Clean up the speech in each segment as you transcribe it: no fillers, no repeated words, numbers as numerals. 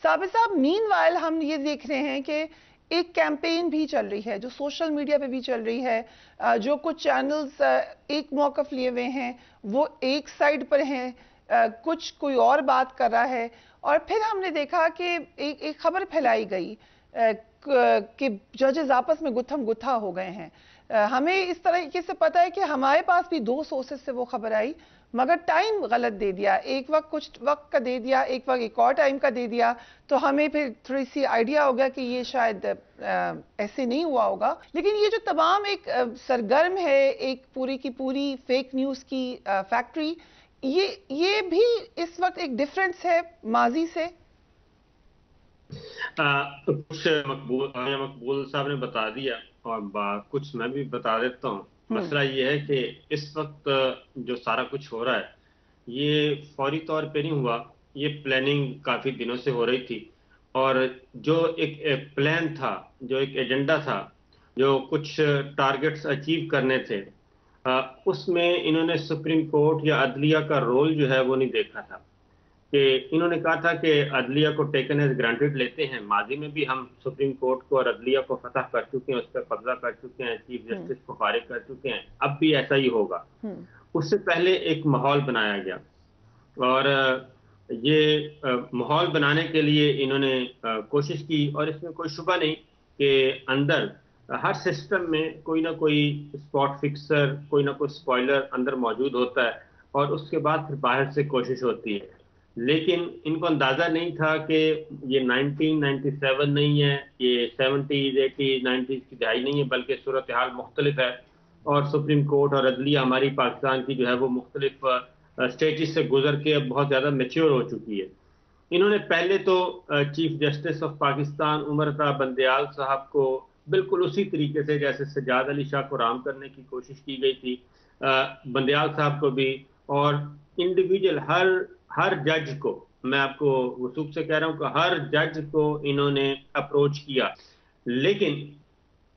साबिर साहब, मीनवाइल हम ये देख रहे हैं कि एक कैंपेन भी चल रही है जो सोशल मीडिया पे भी चल रही है। जो कुछ चैनल्स एक मौकफ लिए हुए हैं वो एक साइड पर हैं, कुछ कोई और बात कर रहा है। और फिर हमने देखा कि एक खबर फैलाई गई कि जजेस आपस में गुत्थम गुत्था हो गए हैं। हमें इस तरीके से पता है कि हमारे पास भी 2 सोर्सेज से वो खबर आई, मगर टाइम गलत दे दिया। एक वक्त कुछ वक्त का दे दिया, एक वक्त एक और टाइम का दे दिया, तो हमें फिर थोड़ी सी आइडिया हो गया कि ये शायद ऐसे नहीं हुआ होगा। लेकिन ये जो तमाम एक सरगर्म है एक पूरी की पूरी फेक न्यूज की फैक्ट्री, ये भी इस वक्त एक डिफरेंस है माजी से। कुछ मकबूल साहब ने बता दिया और कुछ मैं भी बता देता हूँ। मसला ये है कि इस वक्त जो सारा कुछ हो रहा है ये फौरी तौर पे नहीं हुआ, ये प्लानिंग काफी दिनों से हो रही थी। और जो एक प्लान था, जो एक एजेंडा था, जो कुछ टारगेट्स अचीव करने थे, उसमें इन्होंने सुप्रीम कोर्ट या अदलिया का रोल जो है वो नहीं देखा था। कि इन्होंने कहा था कि अदलिया को टेकन एज ग्रांटेड लेते हैं। माजी में भी हम सुप्रीम कोर्ट को और अदलिया को फतह कर चुके हैं, उस पर कब्जा कर चुके हैं, चीफ जस्टिस को फारिग कर चुके हैं, अब भी ऐसा ही होगा। उससे पहले एक माहौल बनाया गया और ये माहौल बनाने के लिए इन्होंने कोशिश की। और इसमें कोई शुबा नहीं कि अंदर हर सिस्टम में कोई ना कोई स्पॉट फिक्सर, कोई ना कोई स्पॉइलर अंदर मौजूद होता है और उसके बाद फिर बाहर से कोशिश होती है। लेकिन इनको अंदाजा नहीं था कि ये 1997 नहीं है, ये 70s 80s 90s की दहाई नहीं है, बल्कि सूरत हाल मुख्तलिफ है। और सुप्रीम कोर्ट और अदलिया हमारी पाकिस्तान की जो है वो मुख्तलिफ स्टेजेस से गुजर के अब बहुत ज्यादा मेच्योर हो चुकी है। इन्होंने पहले तो chief justice of Pakistan Umar Ata Bandial साहब को बिल्कुल उसी तरीके से जैसे सज्जाद अली शाह को राम करने की कोशिश की गई थी, बंदयाल साहब को भी। और इंडिविजुअल हर जज को, मैं आपको वसूख से कह रहा हूं कि हर जज को इन्होंने अप्रोच किया। लेकिन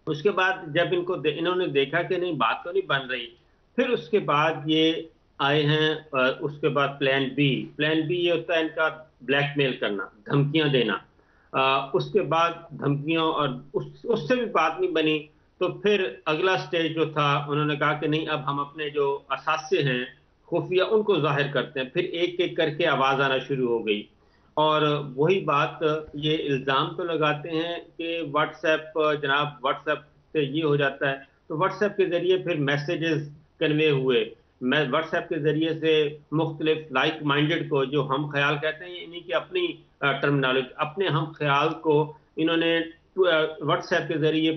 उसके बाद जब इन्होंने देखा कि नहीं, बात तो नहीं बन रही, फिर उसके बाद ये आए हैं। उसके बाद प्लान बी ये होता है इनका ब्लैकमेल करना, धमकियां देना। उसके बाद धमकियां और उससे भी बात नहीं बनी, तो फिर अगला स्टेज जो था, उन्होंने कहा कि नहीं, अब हम अपने जो असासे हैं खुफिया उनको जाहिर करते हैं। फिर एक एक करके आवाज आना शुरू हो गई। और वही बात, ये इल्जाम तो लगाते हैं कि व्हाट्सएप, जनाब व्हाट्सएप से ये हो जाता है, तो व्हाट्सएप के जरिए फिर मैसेजेस कन्वे हुए। मैं व्हाट्सएप के जरिए से मुख्तलिफ लाइक माइंडेड को, जो हम ख्याल कहते हैं, इन्हीं की अपनी टर्मिनोलॉजी, अपने हम ख्याल को इन्होंने व्हाट्सएप के जरिए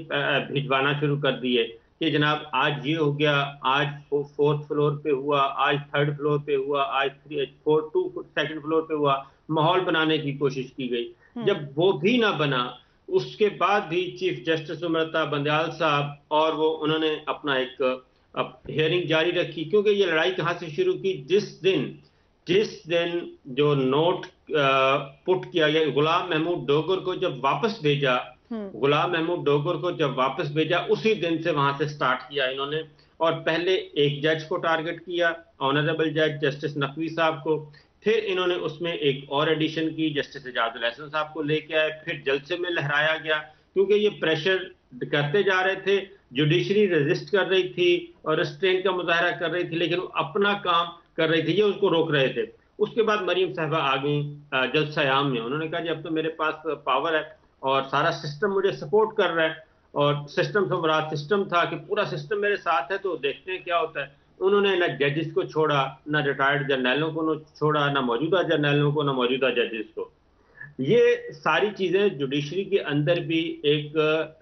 भिजवाना शुरू कर दिए कि जनाब आज ये हो गया, आज 4th फ्लोर पे हुआ, आज 3rd फ्लोर पे हुआ, आज 2nd फ्लोर पे हुआ। माहौल बनाने की कोशिश की गई। जब वो भी ना बना, उसके बाद भी चीफ जस्टिस उमर अता बंदयाल साहब और वो उन्होंने अपना एक हियरिंग जारी रखी। क्योंकि ये लड़ाई कहां से शुरू की, जिस दिन जो नोट पुट किया गया, गुलाम महमूद डोगर को जब वापस भेजा, गुलाम महमूद डोगर को जब वापस भेजा, उसी दिन से वहां से स्टार्ट किया इन्होंने। और पहले एक जज को टारगेट किया, ऑनरेबल जज जस्टिस नकवी साहब को। फिर इन्होंने उसमें एक और एडिशन की, जस्टिस एजाजुल हसन साहब को लेके आए। फिर जलसे में लहराया गया, क्योंकि ये प्रेशर करते जा रहे थे। जुडिशरी रेजिस्ट कर रही थी और रिस्ट्रेंट का मुजाहरा कर रही थी, लेकिन वो अपना काम कर रही थी, ये उसको रोक रहे थे। उसके बाद मरीम साहबा आ गई जलसायाम में। उन्होंने कहा जी अब तो मेरे पास पावर है और सारा सिस्टम मुझे सपोर्ट कर रहा है। और सिस्टम से मुराद सिस्टम था कि पूरा सिस्टम मेरे साथ है, तो देखते हैं क्या होता है। उन्होंने ना जजेस को छोड़ा, ना रिटायर्ड जर्नैलों को छोड़ा, ना मौजूदा जर्नैलों को, ना मौजूदा जजेस को। ये सारी चीजें जुडिशरी के अंदर भी एक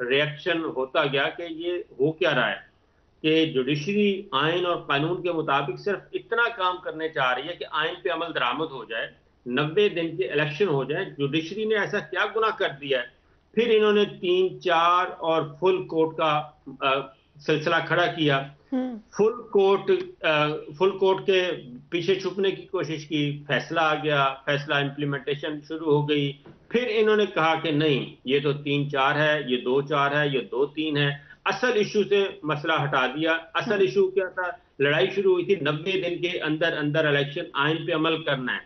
रिएक्शन होता गया कि ये हो क्या रहा है, कि जुडिशरी आइन और कानून के मुताबिक सिर्फ इतना काम करने चाह रही है कि आइन पे अमल दरामद हो जाए, 90 दिन के इलेक्शन हो जाए। जुडिशरी ने ऐसा क्या गुनाह कर दिया है? फिर इन्होंने 3-4 और फुल कोर्ट का सिलसिला खड़ा किया। फुल कोर्ट के पीछे छुपने की कोशिश की, फैसला आ गया, फैसला इंप्लीमेंटेशन शुरू हो गई। फिर इन्होंने कहा कि नहीं, ये तो 3-4 है, ये 2-4 है, ये 2-3 है। असल इशू से मसला हटा दिया। असल इशू क्या था? लड़ाई शुरू हुई थी 90 दिन के अंदर अंदर इलेक्शन, आइन पे अमल करना है।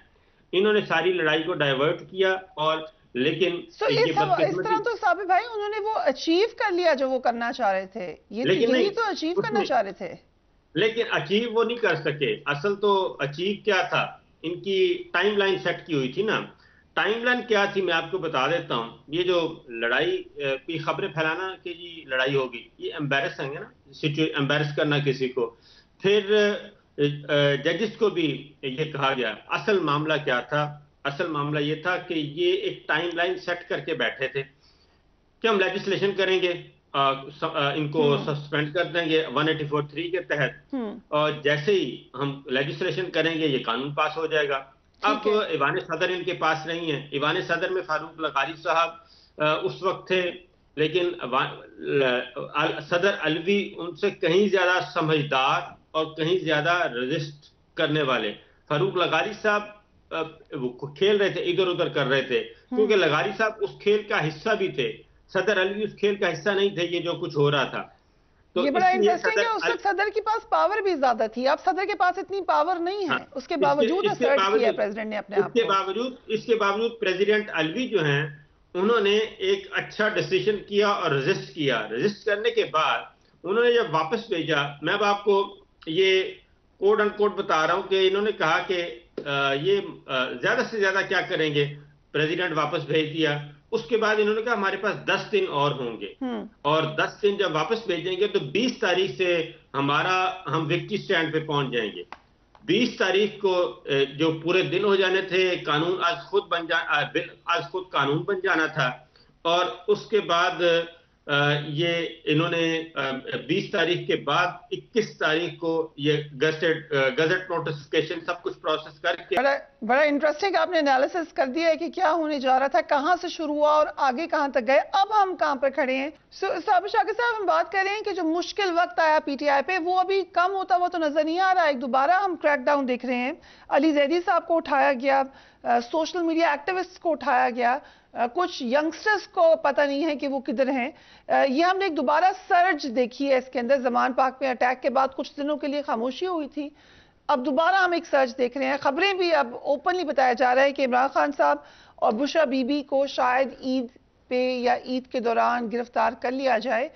इन्होंने सारी लड़ाई को डाइवर्ट किया और लेकिन इस ये तरह बदकिस्मती। तो साबिर भाई उन्होंने वो अचीव कर लिया जो वो करना चाह रहे थे, लेकिन यही नहीं, तो अचीव करना उसमें, चाह रहे थे। लेकिन अचीव वो नहीं कर सके। असल तो अचीव क्या था, इनकी टाइमलाइन सेट की हुई थी ना। टाइमलाइन क्या थी मैं आपको बता देता हूं। ये जो लड़ाई की खबरें फैलाना कि जी लड़ाई होगी, ये एम्बेरस है ना, एम्बेरस करना किसी को। फिर जजेस को भी ये कहा गया। असल मामला क्या था? असल मामला ये था कि ये एक टाइमलाइन सेट करके बैठे थे कि हम लेजिस्लेशन करेंगे, इनको हम्म। सस्पेंड कर देंगे 184(3) के तहत। हम्म। और जैसे ही हम लेजिस्लेशन करेंगे ये कानून पास हो जाएगा। ठीक अब है। ईवान सदर इनके पास नहीं है। ईवान सदर में फारूक लकारी साहब उस वक्त थे, लेकिन सदर अलवी उनसे कहीं ज्यादा समझदार और कहीं ज्यादा रजिस्ट करने वाले। फारूक लगारी साहब वो खेल रहे थे, इधर उधर कर रहे थे, हम्म। क्योंकि लगारी साहब उस खेल का हिस्सा भी थे। सदर अलवी उस खेल का हिस्सा नहीं थे, ये जो कुछ हो रहा था। तो ये बड़ा इसलिए इंटरेस्टिंग है, उस वक्त सदर के पास पावर भी ज्यादा थी, अब सदर के पास इतनी पावर नहीं हाँ, है, उसके इसके बावजूद इसके असर्ट किया है बावजूद प्रेसिडेंट ने अपने आप इसके को। बावजूद इसके बावजूद प्रेसिडेंट अलवी जो हैं, उन्होंने एक अच्छा डिसीजन किया और रजिस्ट किया। रजिस्ट करने के बाद उन्होंने जब वापस भेजा, मैं अब आपको ये कोड अनकोड बता रहा हूं कि इन्होंने कहा कि ये ज्यादा से ज्यादा क्या करेंगे। प्रेसिडेंट वापस भेज दिया। उसके बाद इन्होंने कहा हमारे पास 10 दिन और होंगे, हम्म। और 10 दिन जब वापस भेजेंगे तो 20 तारीख से हम विक्ट्री स्टैंड पे पहुंच जाएंगे। 20 तारीख को जो पूरे दिन हो जाने थे, कानून आज खुद कानून बन जाना था। और उसके बाद ये इन्होंने 20 तारीख के बाद 21 तारीख को ये गजट नोटिफिकेशन सब कुछ प्रोसेस करके। बड़ा बड़ा इंटरेस्टिंग आपने एनालिसिस कर दिया है कि क्या होने जा रहा था, कहां से शुरू हुआ और आगे कहां तक गए, अब हम कहां पर खड़े हैं। साबिर शाकिर साहब, हम बात कर रहे हैं कि जो मुश्किल वक्त आया पीटीआई पे वो अभी कम होता हुआ तो नजर नहीं आ रहा है। दोबारा हम क्रैकडाउन देख रहे हैं। अली जैदी साहब को उठाया गया, सोशल मीडिया एक्टिविस्ट को उठाया गया, कुछ यंगस्टर्स को पता नहीं है कि वो किधर हैं। ये हमने एक दोबारा सर्ज देखी है इसके अंदर। जमान पाक में अटैक के बाद कुछ दिनों के लिए खामोशी हुई थी, अब दोबारा हम एक सर्च देख रहे हैं। खबरें भी अब ओपनली बताया जा रहा है कि इमरान खान साहब और बुशरा बीबी को शायद ईद पे या ईद के दौरान गिरफ्तार कर लिया जाए।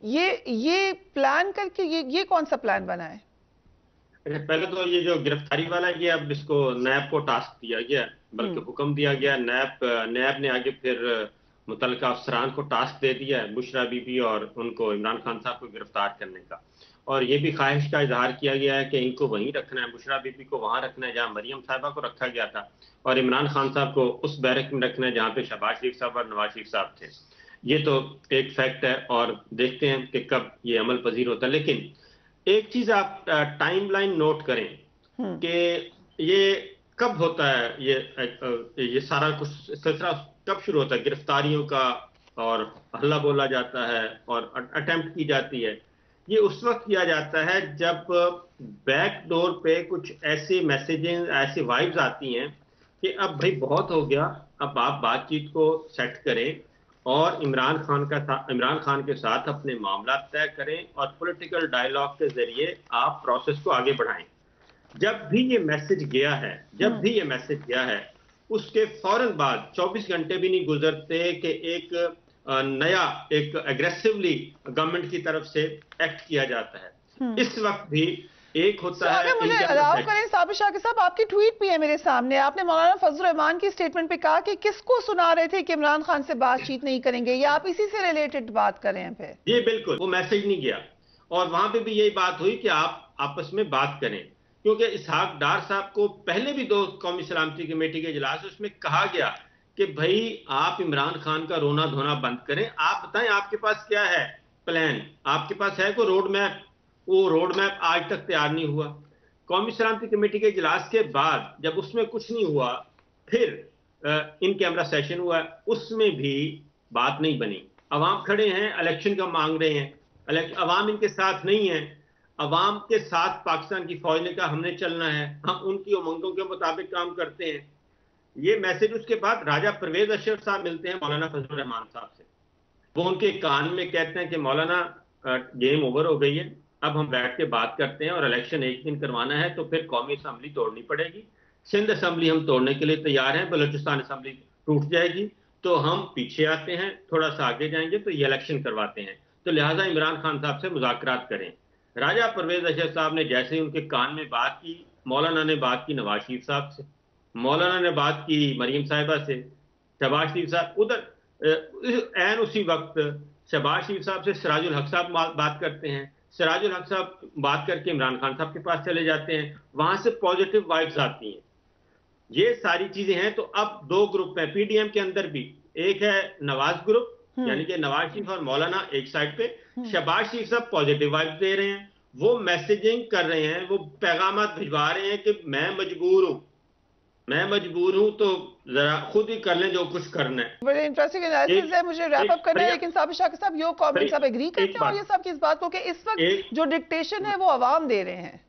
ये प्लान करके ये कौन सा प्लान बना है? पहले तो ये जो गिरफ्तारी वाला है, ये अब इसको नैब को टास्क दिया गया, बल्कि हुक्म दिया गया। नैब ने आगे फिर मुतल्लिका अफसरान को टास्क दे दिया है बुशरा बीबी और उनको, इमरान खान साहब को गिरफ्तार करने का। और ये भी ख्वाहिश का इजहार किया गया है कि इनको वहीं रखना है, बुशरा बीबी को वहां रखना है जहां मरियम साहिबा को रखा गया था, और इमरान खान साहब को उस बैरक में रखना है जहां पे शहबाज शरीफ साहब और नवाज शरीफ साहब थे। ये तो एक फैक्ट है, और देखते हैं कि कब ये अमल पजीर होता है। लेकिन एक चीज आप टाइमलाइन नोट करें हम्म। कि ये कब होता है, ये सारा कुछ सिलसिला कब शुरू होता है गिरफ्तारियों का, और हल्ला बोला जाता है और अटेम्प्ट की जाती है। ये उस वक्त किया जाता है जब बैक डोर पे कुछ ऐसे मैसेजेस, ऐसी वाइब्स आती हैं कि अब भाई बहुत हो गया, अब आप बातचीत को सेट करें और इमरान खान के साथ अपने मामला तय करें और पॉलिटिकल डायलॉग के जरिए आप प्रोसेस को आगे बढ़ाएं। जब भी ये मैसेज गया है, जब हम्म। भी ये मैसेज गया है, उसके फौरन बाद 24 घंटे भी नहीं गुजरते कि एक नया, एक एग्रेसिवली गवर्नमेंट की तरफ से एक्ट किया जाता है। हम्म। इस वक्त भी एक होता है अगर मुझे इनके अलाउ अंदर। करें साबिर शाकिर साहब, आपकी ट्वीट भी है मेरे सामने। आपने मौलाना फजल रहमान की स्टेटमेंट पे कहा कि किसको सुना रहे थे कि इमरान खान से बातचीत नहीं करेंगे, या आप इसी से रिलेटेड बात कर रहे हैं फिर? ये बिल्कुल वो मैसेज नहीं गया, और वहां पे भी यही बात हुई कि आप आपस में बात करें, क्योंकि इसहाक डार साहब को पहले भी दो कौमी सलामती कमेटी के इजलास उसमें कहा गया कि भाई आप इमरान खान का रोना धोना बंद करें, आप बताएं आपके पास क्या है प्लान, आपके पास है कोई रोड मैप। वो रोड मैप आज तक तैयार नहीं हुआ। कौमी सलामती कमेटी के इजलास के बाद जब उसमें कुछ नहीं हुआ, फिर इन कैमरा सेशन हुआ, उसमें भी बात नहीं बनी। अवाम खड़े हैं, इलेक्शन का मांग रहे हैं, अवाम इनके साथ नहीं है। अवाम के साथ पाकिस्तान की फौज ने कहा हमने चलना है, हम उनकी उमंगों के मुताबिक काम करते हैं। ये मैसेज उसके बाद राजा परवेज अशरफ साहब मिलते हैं मौलाना फजल रहमान साहब से, वो उनके कान में कहते हैं कि मौलाना गेम ओवर हो गई है, अब हम बैठ के बात करते हैं, और इलेक्शन एक दिन करवाना है तो फिर कौमी असम्बली तोड़नी पड़ेगी। सिंध असम्बली हम तोड़ने के लिए तैयार हैं, बलूचिस्तान असम्बली टूट जाएगी, तो हम पीछे आते हैं, थोड़ा सा आगे जाएंगे तो ये इलेक्शन करवाते हैं। तो लिहाजा इमरान खान साहब से मुज़ाकरात करें। राजा परवेज अशरफ साहब ने जैसे ही उनके कान में बात की, मौलाना ने बात की नवाज शरीफ साहब से, मौलाना ने बात की मरीम साहिबा से, शहबाज शरीफ साहब उधर एन उसी वक्त शहबाज शरीफ साहब से सिराजुल हक साहब बात करते हैं, सिराजुल हक साहब बात करके इमरान खान साहब के पास चले जाते हैं, वहां से पॉजिटिव वाइब्स आती हैं। ये सारी चीजें हैं। तो अब दो ग्रुप हैं पीडीएम के अंदर भी, एक है नवाज ग्रुप, यानी कि नवाज शरीफ और मौलाना एक साइड पे, शहबाज शरीफ साहब पॉजिटिव वाइब्स दे रहे हैं, वो मैसेजिंग कर रहे हैं, वो पैगाम भिजवा रहे हैं कि मैं मजबूर हूं, मैं मजबूर हूं, तो जरा खुद ही कर लें जो कुछ करना है। बड़े इंटरेस्टिंग एनालिसिस है, मुझे रैप अप करना है, लेकिन साबिर शाकिर साहब योर कमेंट्स आप एग्री करते हैं और ये सब की इस बात को कि इस वक्त जो डिक्टेशन है वो अवाम दे रहे हैं?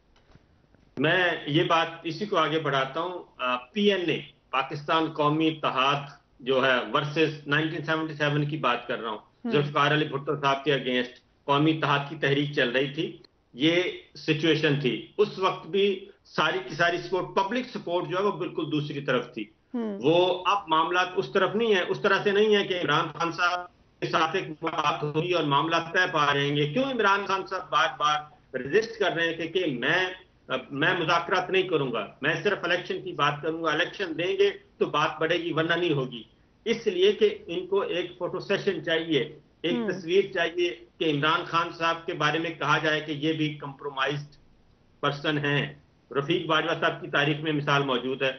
मैं ये बात इसी को आगे बढ़ाता हूं। पीएनए, पाकिस्तान कौमी इत्तेहाद जो है वर्सेस 1977 की बात कर रहा हूं, जुल्फकार अली भुट्टो साहब के अगेंस्ट कौमी इत्तेहाद की तहरीक चल रही थी, ये सिचुएशन थी। उस वक्त भी सारी की सारी सपोर्ट, पब्लिक सपोर्ट जो है वो बिल्कुल दूसरी तरफ थी। वो अब मामला उस तरफ नहीं है, उस तरह से नहीं है कि इमरान खान साहब के साथ एक बात होगी और मामला तय पा रहेंगे। क्यों इमरान खान साहब बार बार रेजिस्ट कर रहे हैं कि मैं मुज़ाकरात नहीं करूंगा, मैं सिर्फ इलेक्शन की बात करूंगा, इलेक्शन देंगे तो बात बढ़ेगी वरना नहीं होगी। इसलिए कि इनको एक फोटो सेशन चाहिए, एक तस्वीर चाहिए कि इमरान खान साहब के बारे में कहा जाए कि ये भी कंप्रोमाइज्ड पर्सन हैं। रफीक बाजवा साहब की तारीख में मिसाल मौजूद है।